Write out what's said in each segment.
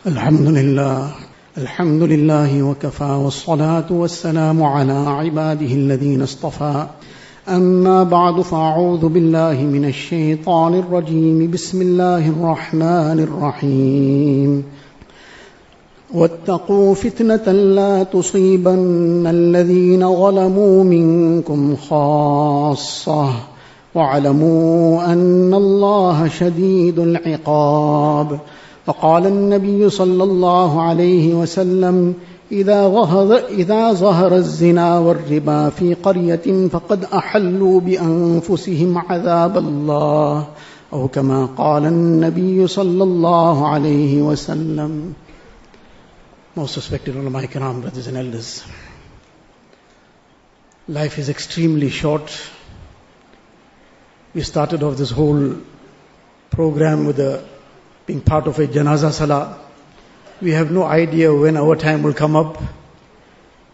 الحمد لله وكفى والصلاة والسلام على عباده الذين اصطفى أما بعد فأعوذ بالله من الشيطان الرجيم بسم الله الرحمن الرحيم واتقوا فتنة لا تصيبن الذين ظلموا منكم خاصة واعلموا أن الله شديد العقاب وقال النبي صلى الله عليه وسلم إذا ظهر الزنا والربا في قرية فقد أحلوا بأنفسهم عذاب الله أو كما قال النبي صلى الله عليه وسلم. Most respected ulama ikram, brothers and elders, life is extremely short. We started off this whole program with being part of a janaza salah. We have no idea when our time will come up,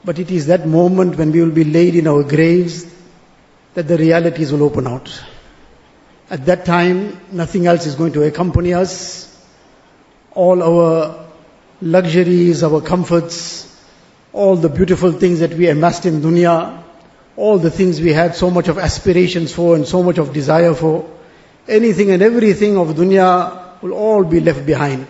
but it is that moment when we will be laid in our graves that the realities will open out. At that time, nothing else is going to accompany us. All our luxuries, our comforts, all the beautiful things that we amassed in dunya, all the things we had so much of aspirations for and so much of desire for, anything and everything of dunya will all be left behind.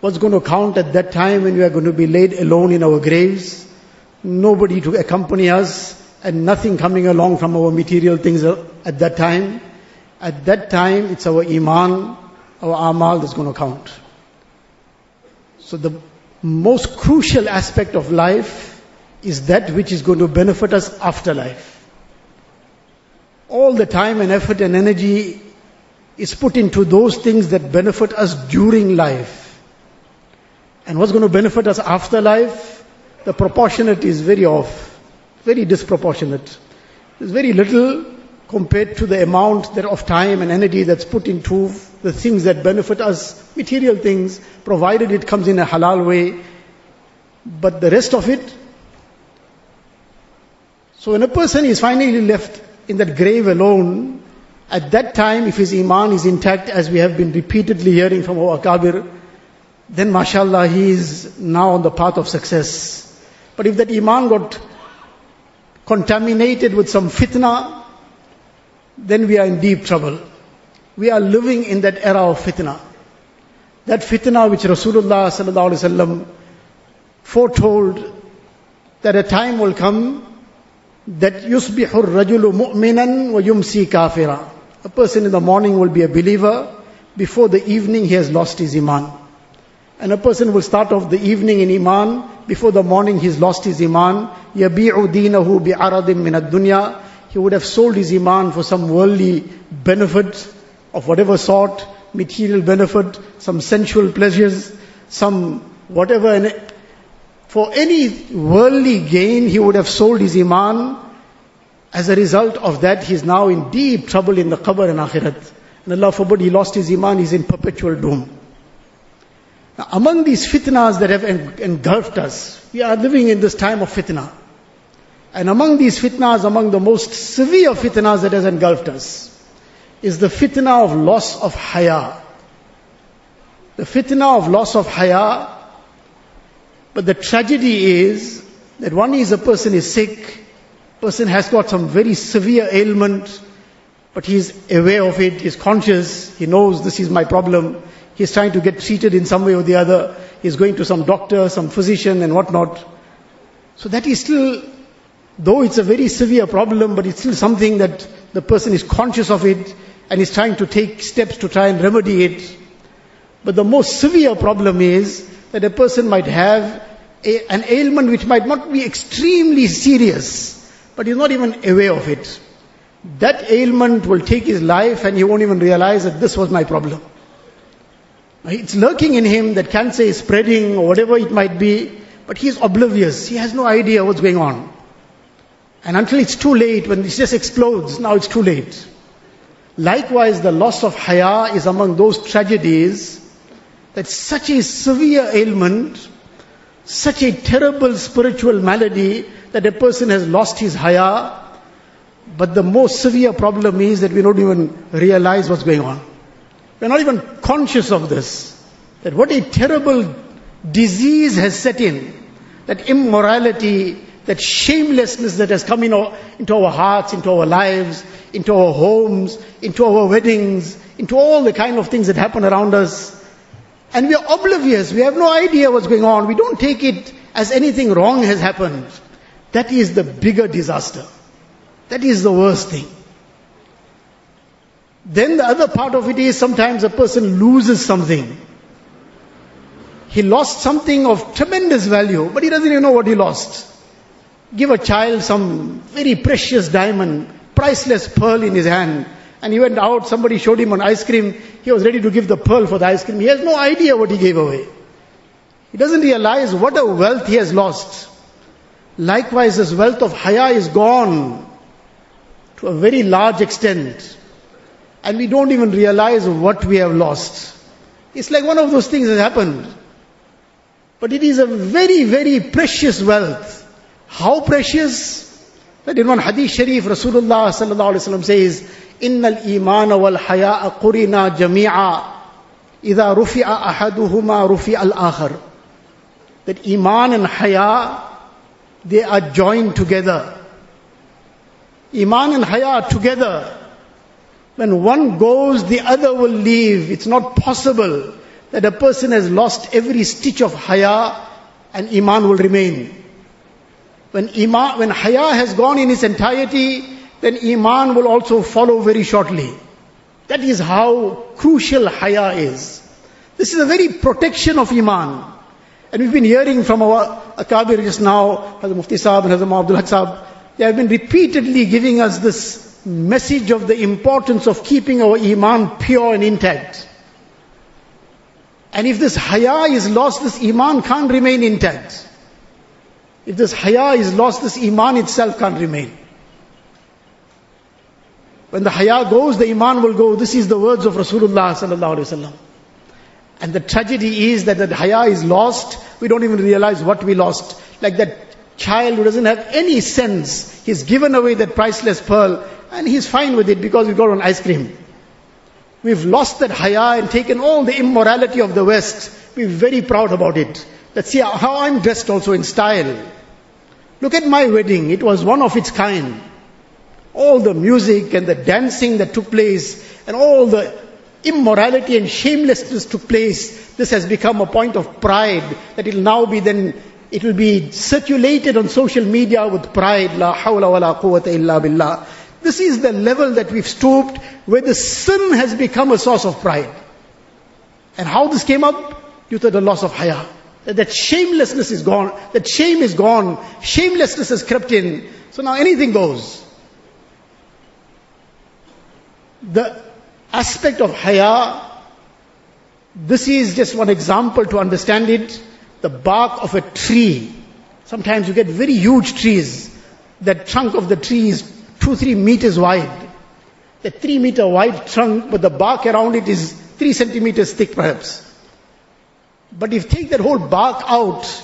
What's going to count at that time when we are going to be laid alone in our graves? Nobody to accompany us and nothing coming along from our material things at that time. At that time, it's our iman, our amal that's going to count. So the most crucial aspect of life is that which is going to benefit us after life. All the time and effort and energy is put into those things that benefit us during life. And what's going to benefit us after life? The proportionate is very off, very disproportionate. There's very little compared to the amount of time and energy that's put into the things that benefit us, material things, provided it comes in a halal way. But the rest of it, so when a person is finally left in that grave alone, at that time, if his iman is intact, as we have been repeatedly hearing from our akabir, then mashallah, he is now on the path of success. But if that iman got contaminated with some fitna, then we are in deep trouble. We are living in that era of fitna. That fitna which Rasulullah sallallahu alaihi wasallam foretold, that a time will come that yusbihu ar-rajulu mu'minan wa yumsi kafira. A person in the morning will be a believer, before the evening he has lost his iman. And a person will start off the evening in iman, before the morning he's lost his iman. يَبِيعُ دِينَهُ بِعَرَضٍ مِّنَ الدُّنْيَا. He would have sold his iman for some worldly benefit of whatever sort, material benefit, some sensual pleasures, some whatever. And for any worldly gain, he would have sold his iman. As a result of that, he is now in deep trouble in the qabr and akhirat. And Allah forbid he lost his iman, he is in perpetual doom. Now, among these fitnas that have engulfed us, we are living in this time of fitna. And among these fitnas, among the most severe fitnas that has engulfed us, is the fitna of loss of haya. The fitna of loss of haya. But the tragedy is that one is a person is sick, person has got some very severe ailment, but he is aware of it, he is conscious, he knows this is my problem, he is trying to get treated in some way or the other, he is going to some doctor, some physician and whatnot. So that is still, though it's a very severe problem, but it's still something that the person is conscious of it and is trying to take steps to try and remedy it. But the most severe problem is that a person might have an ailment which might not be extremely serious, but he's not even aware of it. That ailment will take his life and he won't even realize that this was my problem. It's lurking in him, that cancer is spreading or whatever it might be, but he's oblivious. He has no idea what's going on. And until it's too late, when it just explodes, now it's too late. Likewise, the loss of haya is among those tragedies that such a severe ailment, such a terrible spiritual malady, that a person has lost his haya. But the most severe problem is that we don't even realize what's going on. We're not even conscious of this. That what a terrible Disease has set in. That immorality, that shamelessness that has come into our hearts, into our lives, into our homes, into our weddings, into all the kind of things that happen around us. And we are oblivious. We have no idea what's going on. We don't take it as anything wrong has happened. That is the bigger disaster. That is the worst thing. Then the other part of it is sometimes a person loses something. He lost something of tremendous value, but he doesn't even know what he lost. Give a child some very precious diamond, priceless pearl in his hand, and he went out, somebody showed him an ice cream, he was ready to give the pearl for the ice cream. He has no idea what he gave away. He doesn't realize what a wealth he has lost. Likewise, this wealth of Haya is gone to a very large extent, and we don't even realize what we have lost. It's like one of those things has happened. But it is a very, very precious wealth. How precious? That in one hadith sharif, Rasulullah sallallahu alaihi wasallam says, "Innal imana wal haya'a qurina jami'a, idha rufi'a ahaduhuma rufi'a al-akhar." That iman and haya, they are joined together. Iman and haya are together. When one goes, the other will leave. It's not possible that a person has lost every stitch of haya and iman will remain. When haya has gone in its entirety, then iman will also follow very shortly. That is how crucial haya is. This is a very protection of iman. And we've been hearing from our akabir just now, Hazrat Mufti Sahab and Hazrat Abdul Haq Sahab, they have been repeatedly giving us this message of the importance of keeping our iman pure and intact. And if this haya is lost, this iman can't remain intact. If this haya is lost, this iman itself can't remain. When the haya goes, the iman will go. This is the words of Rasulullah sallallahu alaihi wasallam. And the tragedy is that the haya is lost. We don't even realize what we lost. Like that child who doesn't have any sense. He's given away that priceless pearl and he's fine with it because he got an ice cream. We've lost that haya and taken all the immorality of the West. We're very proud about it. Let's see how I'm dressed also in style. Look at my wedding. It was one of its kind. All the music and the dancing that took place and all the immorality and shamelessness took place. This has become a point of pride that it will now be then, it will be circulated on social media with pride. La hawla wa la quwwata illa billah. This is the level that we've stooped, where the sin has become a source of pride. And how this came up? Due to the loss of haya. That shamelessness is gone. That shame is gone. Shamelessness has crept in. So now anything goes. The aspect of haya, this is just one example to understand it. The bark of a tree. Sometimes you get very huge trees. That trunk of the tree is 2-3 meters wide. The 3-meter wide trunk, but the bark around it is 3 centimeters thick perhaps. But if you take that whole bark out,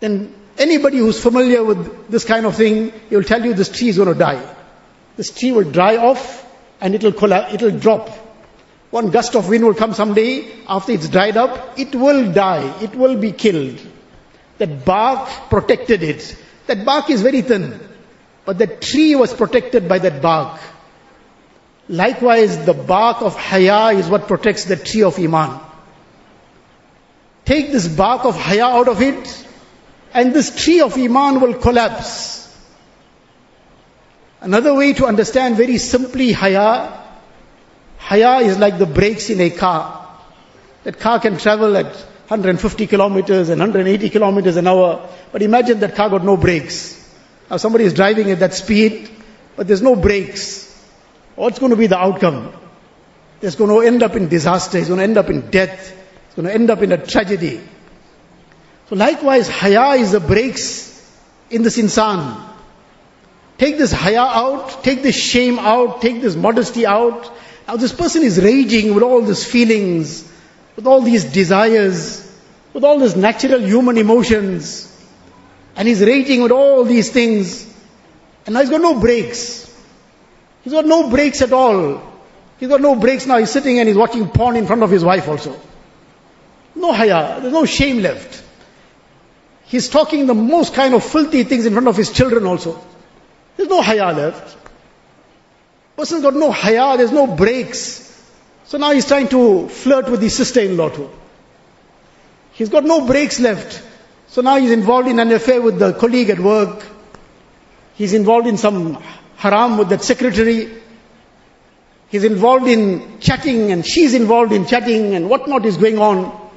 then anybody who's familiar with this kind of thing, he will tell you this tree is going to die. This tree will dry off and it will collapse, it will drop. One gust of wind will come someday, after it's dried up, it will die, it will be killed. That bark protected it. That bark is very thin, but the tree was protected by that bark. Likewise, the bark of haya is what protects the tree of iman. Take this bark of haya out of it, and this tree of iman will collapse. Another way to understand very simply haya is like the brakes in a car. That car can travel at 150 kilometers and 180 kilometers an hour, but imagine that car got no brakes. Now somebody is driving at that speed, but there's no brakes. What's going to be the outcome? It's going to end up in disaster, it's going to end up in death, it's going to end up in a tragedy. So likewise, haya is the brakes in this insan. Take this haya out, take this shame out, take this modesty out. Now this person is raging with all these feelings, with all these desires, with all these natural human emotions. And he's raging with all these things. And now he's got no brakes. He's got no brakes at all. He's got no brakes now. He's sitting and he's watching porn in front of his wife also. No haya, there's no shame left. He's talking the most kind of filthy things in front of his children also. There's no haya left. Person's got no haya, there's no breaks. So now he's trying to flirt with his sister-in-law too. He's got no breaks left. So now he's involved in an affair with the colleague at work. He's involved in some haram with that secretary. He's involved in chatting and she's involved in chatting and whatnot is going on.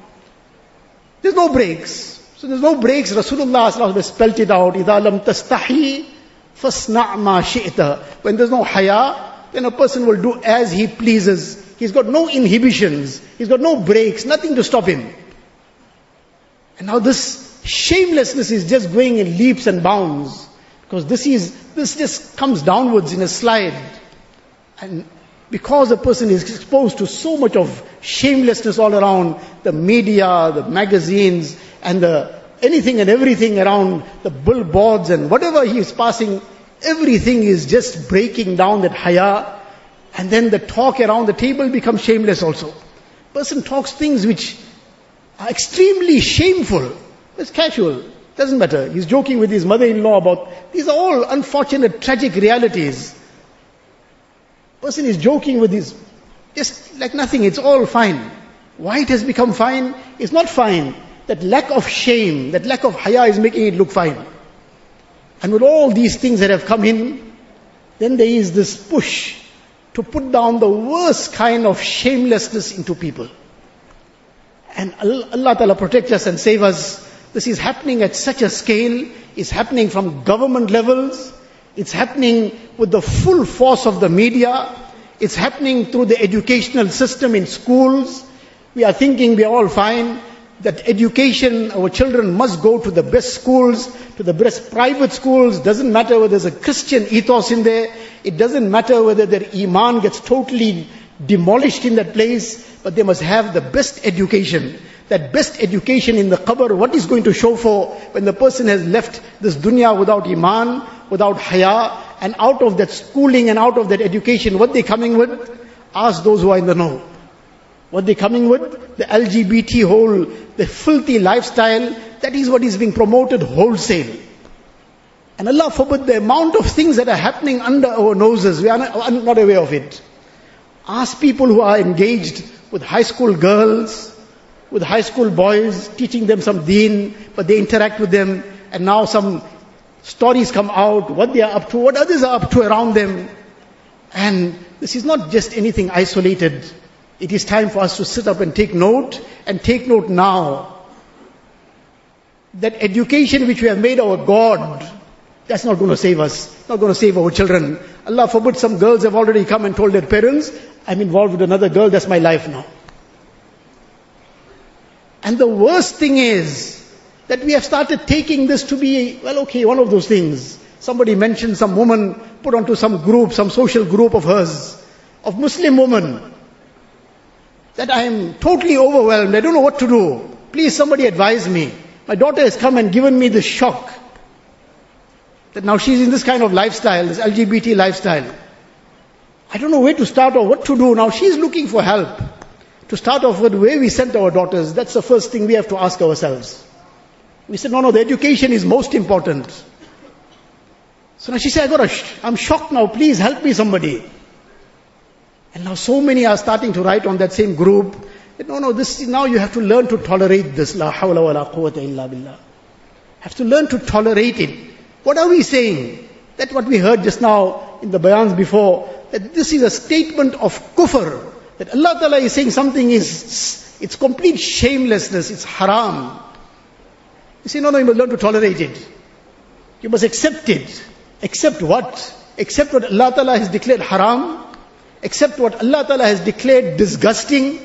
There's no breaks. So there's no breaks. Rasulullah has spelt it out. إِذَا لَمْ تَسْتَحِي فَاسْنَعْ مَا شِئْتَ. When there's no haya, then a person will do as he pleases. He's got no inhibitions. He's got no breaks, nothing to stop him. And now this shamelessness is just going in leaps and bounds. Because this just comes downwards in a slide. And because a person is exposed to so much of shamelessness all around, the media, the magazines, and anything and everything around, the billboards and whatever he is passing, everything is just breaking down that haya. And then the talk around the table becomes shameless also. Person talks things which are extremely shameful. It's casual. Doesn't matter. He's joking with his mother-in-law about, these are all unfortunate, tragic realities. Person is joking with his, just like nothing, it's all fine. Why it has become fine? It's not fine. That lack of shame, that lack of haya is making it look fine. And with all these things that have come in, then there is this push to put down the worst kind of shamelessness into people. And Allah Ta'ala protect us and save us. This is happening at such a scale. It's happening from government levels. It's happening with the full force of the media. It's happening through the educational system in schools. We are thinking we are all fine. That education, our children must go to the best schools, to the best private schools. Doesn't matter whether there's a Christian ethos in there. It doesn't matter whether their iman gets totally demolished in that place. But they must have the best education. That best education in the qabr, what is going to show for when the person has left this dunya without iman, without haya, and out of that schooling and out of that education, what they coming with? Ask those who are in the know. What they coming with? The LGBT whole, the filthy lifestyle, that is what is being promoted wholesale. And Allah forbid the amount of things that are happening under our noses, we are not aware of it. Ask people who are engaged with high school girls, with high school boys, teaching them some deen, but they interact with them, and now some stories come out, what they are up to, what others are up to around them. And this is not just anything isolated. It is time for us to sit up and take note now. That education which we have made our God, that's not going to save us, not going to save our children. Allah forbid, some girls have already come and told their parents, I'm involved with another girl, that's my life now. And the worst thing is that we have started taking this to be, well, okay, one of those things. Somebody mentioned some woman put onto some group, some social group of hers, of Muslim woman, that I am totally overwhelmed, I don't know what to do. Please somebody advise me. My daughter has come and given me this shock. That now she's in this kind of lifestyle, this LGBT lifestyle. I don't know where to start or what to do. Now she's looking for help. To start off with, where we sent our daughters, that's the first thing we have to ask ourselves. We said, no, the education is most important. So now she said, I'm shocked now, please help me somebody. And now so many are starting to write on that same group, that this is, now you have to learn to tolerate this. La hawla wa la quwwata illa billah. Have to learn to tolerate it. What are we saying? That's what we heard just now in the bayans before, that this is a statement of kufr. That Allah Ta'ala is saying something it's complete shamelessness, it's haram. You say, no, you must learn to tolerate it. You must accept it. Accept what? Accept what Allah Ta'ala has declared haram. Accept what Allah Ta'ala has declared disgusting.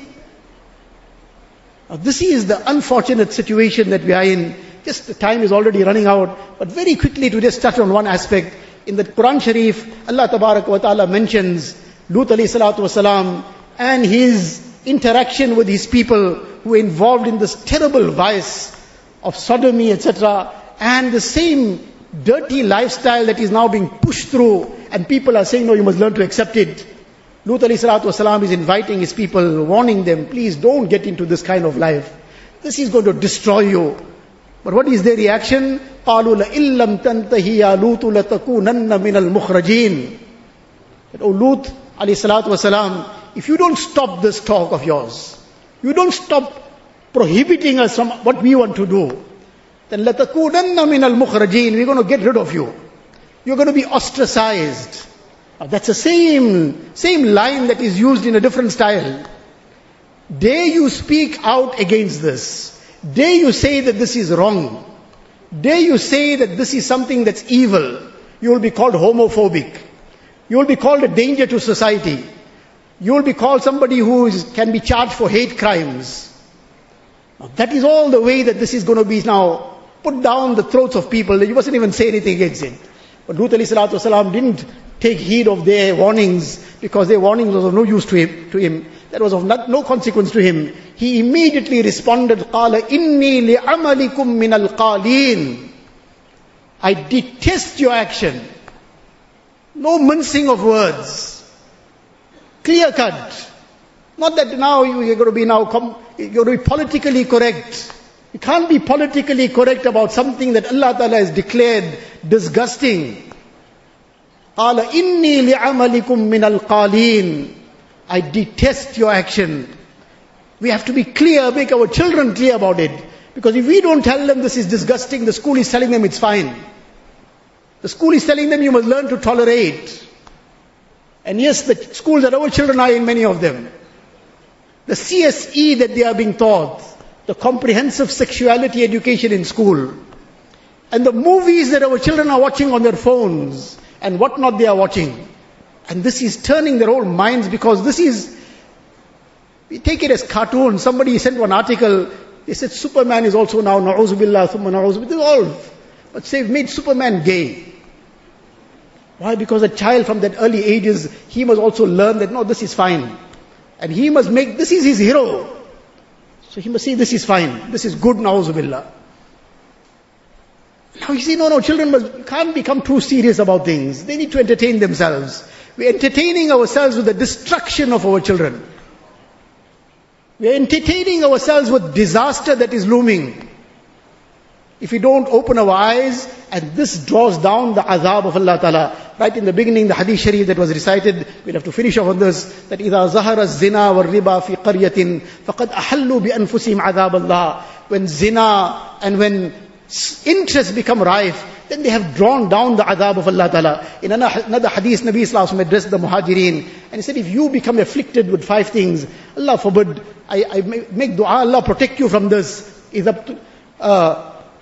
Now, this is the unfortunate situation that we are in. Just the time is already running out. But very quickly to just touch on one aspect. In the Quran Sharif, Allah Tabarak wa Ta'ala mentions Lut alayhi salatu wasalam and his interaction with his people who were involved in this terrible vice of sodomy, etc. And the same dirty lifestyle that is now being pushed through, and people are saying, no, you must learn to accept it. Lut alayhi salatu wasalam is inviting his people, warning them, please don't get into this kind of life. This is going to destroy you. But what is their reaction? قَالُوا لَإِن لَمْ تَنْتَهِ يَا لُوطُ لَتَكُونَنَّ مِنَ الْمُخْرَجِينَ. That, O Lut, alayhi salatu wasalam, if you don't stop this talk of yours, you don't stop prohibiting us from what we want to do, then لَتَكُونَنَّ مِنَ الْمُخْرَجِينَ. We're going to get rid of you. You're going to be ostracized. Now, that's the same line that is used in a different style. Dare you speak out against this? Dare you say that this is wrong? Dare you say that this is something that's evil? You will be called homophobic. You will be called a danger to society. You will be called somebody who can be charged for hate crimes. Now, that is all the way that this is going to be now put down the throats of people. You mustn't even say anything against it. But Lut alayhi salatu wasalam didn't take heed of their warnings, because their warnings was of no use to him. That was of no consequence to him. He immediately responded, قَالَ إِنِّي لِعَمَلِكُمْ مِنَ الْقَالِينَ. I detest your action. No mincing of words. Clear cut. Not that now you're going to be politically correct. You can't be politically correct about something that Allah Ta'ala has declared disgusting. قَالَ إِنِّي لِعَمَلِكُمْ مِنَ الْقَالِينَ. I detest your action. We have to be clear, make our children clear about it. Because if we don't tell them this is disgusting, the school is telling them it's fine. The school is telling them you must learn to tolerate. And yes, the schools that our children are in, many of them, the CSE that they are being taught, the comprehensive sexuality education in school, and the movies that our children are watching on their phones, and what not they are watching. And this is turning their whole minds, because we take it as cartoon. Somebody sent one article, they said Superman is also now, na'uzu billah, thumma na'uzu billah, but they've made Superman gay. Why? Because a child from that early ages, he must also learn that no, this is fine. And he must make, this is his hero. So he must say this is fine, this is good, na'uzu billah. Now you see, no, children can't become too serious about things. They need to entertain themselves. We're entertaining ourselves with the destruction of our children. We're entertaining ourselves with disaster that is looming. If we don't open our eyes, and this draws down the azab of Allah Ta'ala. Right in the beginning, the hadith sharif that was recited, we'll have to finish off on this, that إِذَا ظَهَرَ الزِّنَا وَالرِّبَى فِي قَرْيَةٍ فَقَدْ أَحَلُّوا بِأَنفُسِهِمْ عَذَابَ اللَّهِ. When zina and when interests become rife, then they have drawn down the adab of Allah Ta'ala. In another hadith, Nabi Sallallahu Alaihi Wasallam addressed the muhajirin, and he said, if you become afflicted with 5 things, Allah forbid, I make dua, Allah protect you from this.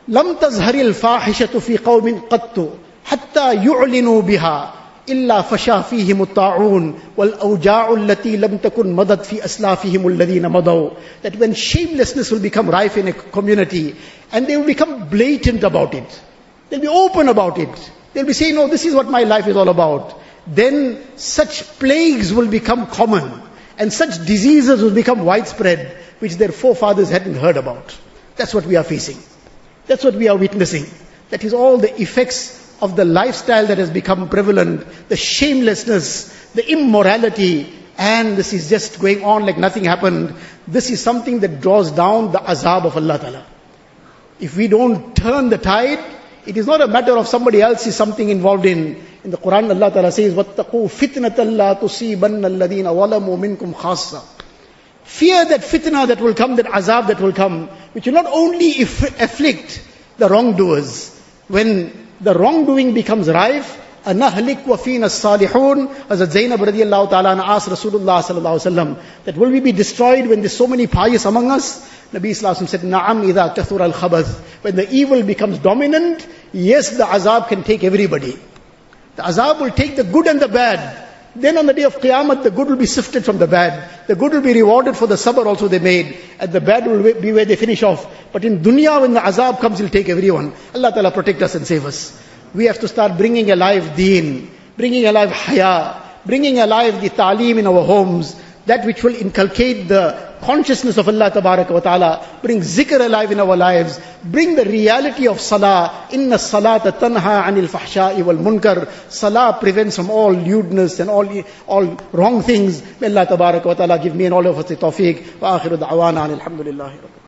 لم تظهر الفاحشة في قوم قط حتى يعلنوا بها إلا فشا فيهم الطاعون والأوجاع التي لم تكن مضت في أسلافهم الذين مضوا. That when shamelessness will become rife in a community, and they will become blatant about it, they'll be open about it, they'll be saying, no, this is what my life is all about, then such plagues will become common, and such diseases will become widespread, which their forefathers hadn't heard about. That's what we are facing. That's what we are witnessing. That is all the effects of the lifestyle that has become prevalent, the shamelessness, the immorality, and this is just going on like nothing happened. This is something that draws down the azab of Allah Ta'ala. If we don't turn the tide, it is not a matter of somebody else is something involved in. In the Quran, Allah Ta'ala says, وَاتَّقُوا فِتْنَةً لَا تُصِيبَنَّ الَّذِينَ ظَلَمُوا مِنْكُمْ خَاصَّةً. Fear that fitna that will come, that azab that will come, which will not only afflict the wrongdoers. When the wrongdoing becomes rife, أَنَهْلِكْ وَفِينَ الصَّالِحُونَ. Hazrat Zainab radiallahu ta'ala asked Rasulullah sallallahu alaihi wasallam that will we be destroyed when there's so many pious among us? Nabi sallallahu alaihi wasallam said, نَعَمْ إِذَا كَثُرَ الْخَبَثِ. When the evil becomes dominant, yes, the azab can take everybody. The azab will take the good and the bad. Then on the day of Qiyamah, the good will be sifted from the bad. The good will be rewarded for the sabr also they made. And the bad will be where they finish off. But in dunya, when the azab comes, he'll take everyone. Allah Ta'ala protect us and save us. We have to start bringing alive deen, bringing alive haya, bringing alive the ta'aleem in our homes, that which will inculcate the consciousness of Allah Ta'ala, bring zikr alive in our lives, bring the reality of salah. Inna salata tanha anil fahsha'i wal munkar. Salah prevents from all lewdness and all wrong things. May Allah Ta'ala give me and all of us the tawfiq. Wa akhiru da'wana alhamdulillahi rabbil.